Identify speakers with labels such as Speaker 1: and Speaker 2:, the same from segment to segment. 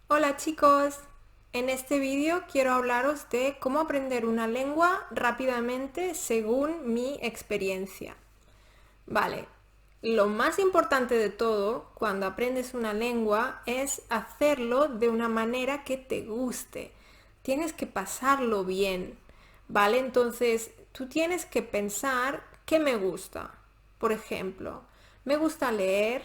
Speaker 1: Hola chicos, en este vídeo quiero hablaros de cómo aprender una lengua rápidamente según mi experiencia. Vale, lo más importante de todo cuando aprendes una lengua es hacerlo de una manera que te guste. Tienes que pasarlo bien, ¿vale? Entonces tú tienes que pensar qué me gusta. Por ejemplo, me gusta leer,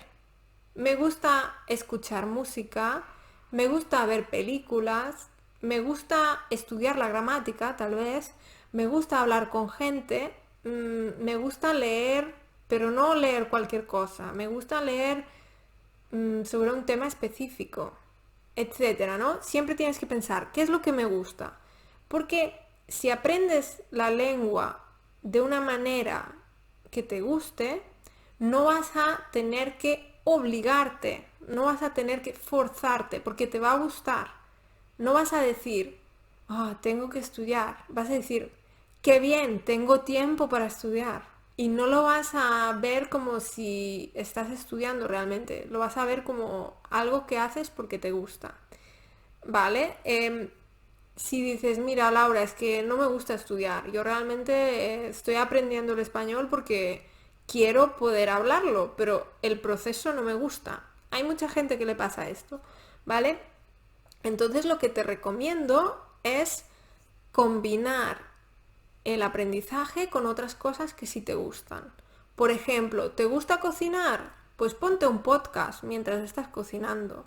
Speaker 1: me gusta escuchar música, me gusta ver películas, me gusta estudiar la gramática, tal vez, me gusta hablar con gente, me gusta leer, pero no leer cualquier cosa, me gusta leer sobre un tema específico, etcétera, ¿no? Siempre tienes que pensar, ¿qué es lo que me gusta? Porque si aprendes la lengua de una manera que te guste, no vas a tener que obligarte, no vas a tener que forzarte, porque te va a gustar. No vas a decir, tengo que estudiar. Vas a decir, qué bien, tengo tiempo para estudiar. Y no lo vas a ver como si estás estudiando realmente, lo vas a ver como algo que haces porque te gusta. ¿Vale? Si dices, mira Laura, es que no me gusta estudiar, yo realmente estoy aprendiendo el español porque quiero poder hablarlo, pero el proceso no me gusta. Hay mucha gente que le pasa esto, ¿vale? Entonces lo que te recomiendo es combinar el aprendizaje con otras cosas que sí te gustan. Por ejemplo, ¿te gusta cocinar? Pues ponte un podcast mientras estás cocinando.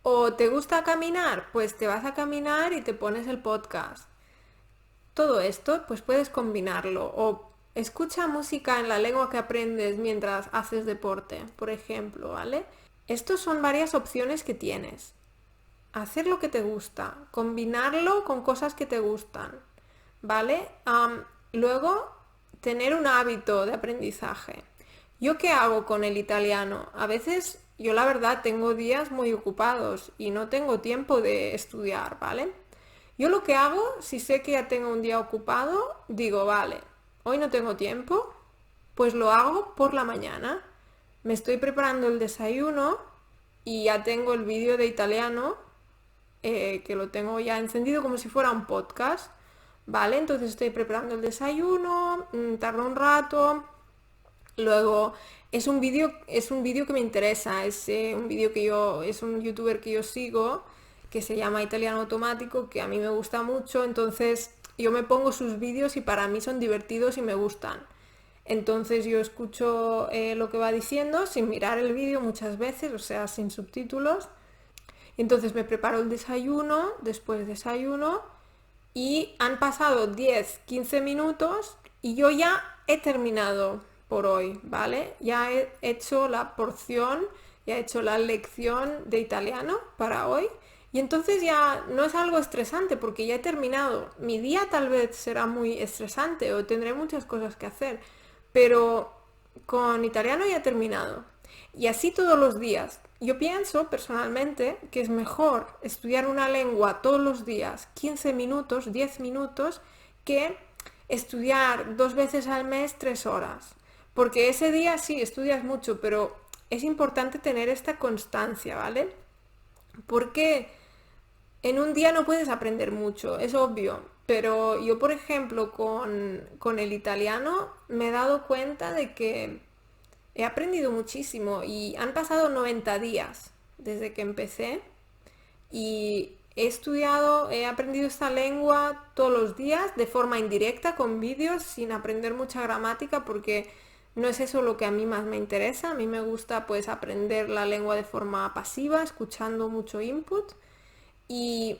Speaker 1: ¿O te gusta caminar? Pues te vas a caminar y te pones el podcast. Todo esto, pues puedes combinarlo. O escucha música en la lengua que aprendes mientras haces deporte, por ejemplo, ¿vale? Estos son varias opciones que tienes. Hacer lo que te gusta, combinarlo con cosas que te gustan, ¿vale? Luego, tener un hábito de aprendizaje. ¿Yo qué hago con el italiano? A veces yo la verdad tengo días muy ocupados y no tengo tiempo de estudiar, ¿vale? Yo lo que hago, si sé que ya tengo un día ocupado, digo, vale, hoy no tengo tiempo, pues lo hago por la mañana. Me estoy preparando el desayuno y ya tengo el vídeo de italiano, que lo tengo ya encendido como si fuera un podcast, ¿vale? Entonces estoy preparando el desayuno, tarda un rato, luego es un vídeo que me interesa, es un vídeo que es un youtuber que yo sigo, que se llama Italiano Automático, que a mí me gusta mucho, entonces yo me pongo sus vídeos y para mí son divertidos y me gustan. Entonces yo escucho lo que va diciendo sin mirar el vídeo muchas veces, o sea, sin subtítulos. Entonces me preparo el desayuno, después desayuno y han pasado 10, 15 minutos y yo ya he terminado por hoy, ¿vale? Ya he hecho la porción, ya he hecho la lección de italiano para hoy y entonces ya no es algo estresante porque ya he terminado. Mi día tal vez será muy estresante o tendré muchas cosas que hacer, pero con italiano ya he terminado. Y así todos los días. Yo pienso personalmente que es mejor estudiar una lengua todos los días, 15 minutos, 10 minutos, que estudiar 2 veces al mes 3 horas. Porque ese día sí estudias mucho, pero es importante tener esta constancia, ¿vale? Porque en un día no puedes aprender mucho, es obvio, pero yo, por ejemplo, con el italiano me he dado cuenta de que he aprendido muchísimo y han pasado 90 días desde que empecé y he estudiado, he aprendido esta lengua todos los días de forma indirecta con vídeos sin aprender mucha gramática porque no es eso lo que a mí más me interesa. A mí me gusta pues aprender la lengua de forma pasiva, escuchando mucho input y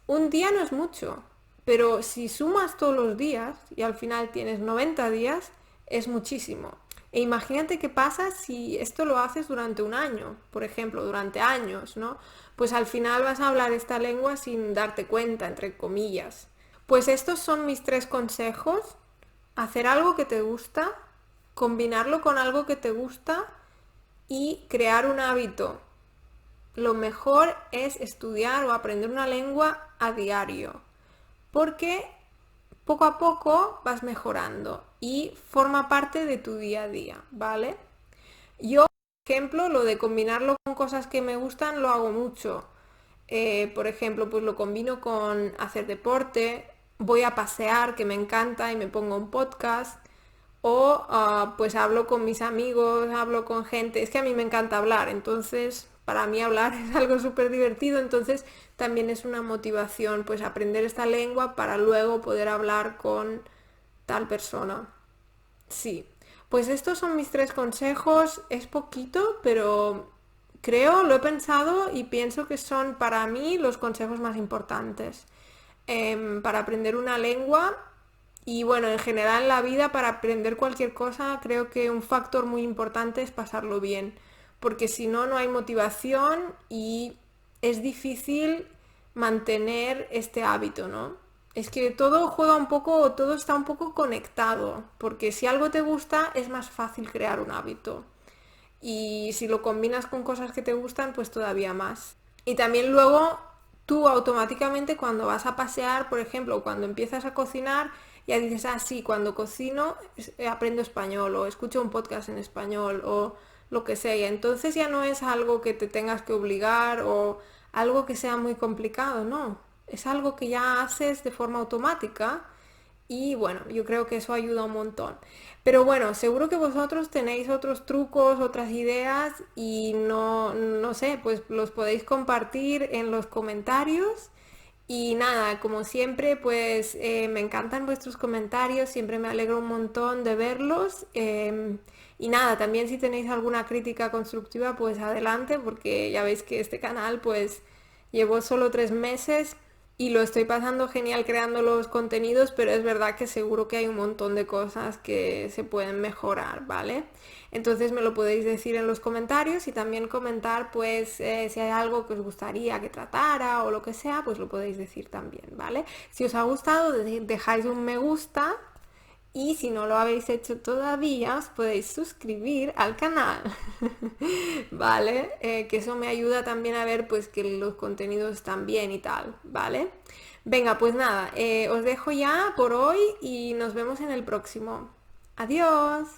Speaker 1: un día no es mucho, pero si sumas todos los días y al final tienes 90 días, es muchísimo. E imagínate qué pasa si esto lo haces durante un año, por ejemplo, durante años, ¿no? Pues al final vas a hablar esta lengua sin darte cuenta, entre comillas. Pues estos son mis 3 consejos. Hacer algo que te gusta, combinarlo con algo que te gusta y crear un hábito. Lo mejor es estudiar o aprender una lengua a diario, porque poco a poco vas mejorando y forma parte de tu día a día, ¿vale? Yo, por ejemplo, lo de combinarlo con cosas que me gustan lo hago mucho. por ejemplo, pues lo combino con hacer deporte, voy a pasear, que me encanta, y me pongo un podcast, o pues hablo con mis amigos, hablo con gente. Es que a mí me encanta hablar, entonces para mí hablar es algo súper divertido, entonces también es una motivación pues aprender esta lengua para luego poder hablar con tal persona. Sí, pues estos son mis 3 consejos. Es poquito, pero creo, lo he pensado y pienso que son para mí los consejos más importantes para aprender una lengua. Y bueno, en general en la vida, para aprender cualquier cosa, creo que un factor muy importante es pasarlo bien, porque si no, no hay motivación y es difícil mantener este hábito, ¿no? Es que todo juega un poco, todo está un poco conectado, porque si algo te gusta es más fácil crear un hábito. Y si lo combinas con cosas que te gustan, pues todavía más. Y también luego tú automáticamente cuando vas a pasear, por ejemplo, cuando empiezas a cocinar, ya dices, ah, sí, cuando cocino aprendo español o escucho un podcast en español o lo que sea. Y entonces ya no es algo que te tengas que obligar o algo que sea muy complicado, no. Es algo que ya haces de forma automática y bueno, yo creo que eso ayuda un montón. Pero bueno, seguro que vosotros tenéis otros trucos, otras ideas y no sé, pues los podéis compartir en los comentarios. Y nada, como siempre, pues me encantan vuestros comentarios, siempre me alegro un montón de verlos. Y nada, también si tenéis alguna crítica constructiva, pues adelante, porque ya veis que este canal pues llevo solo 3 meses y lo estoy pasando genial creando los contenidos, pero es verdad que seguro que hay un montón de cosas que se pueden mejorar, ¿vale? Entonces me lo podéis decir en los comentarios y también comentar pues si hay algo que os gustaría que tratara o lo que sea, pues lo podéis decir también, ¿vale? Si os ha gustado, dejáis un me gusta y si no lo habéis hecho todavía, os podéis suscribir al canal, ¿vale? Que eso me ayuda también a ver pues que los contenidos están bien y tal, ¿vale? Venga, pues nada, os dejo ya por hoy y nos vemos en el próximo. Adiós.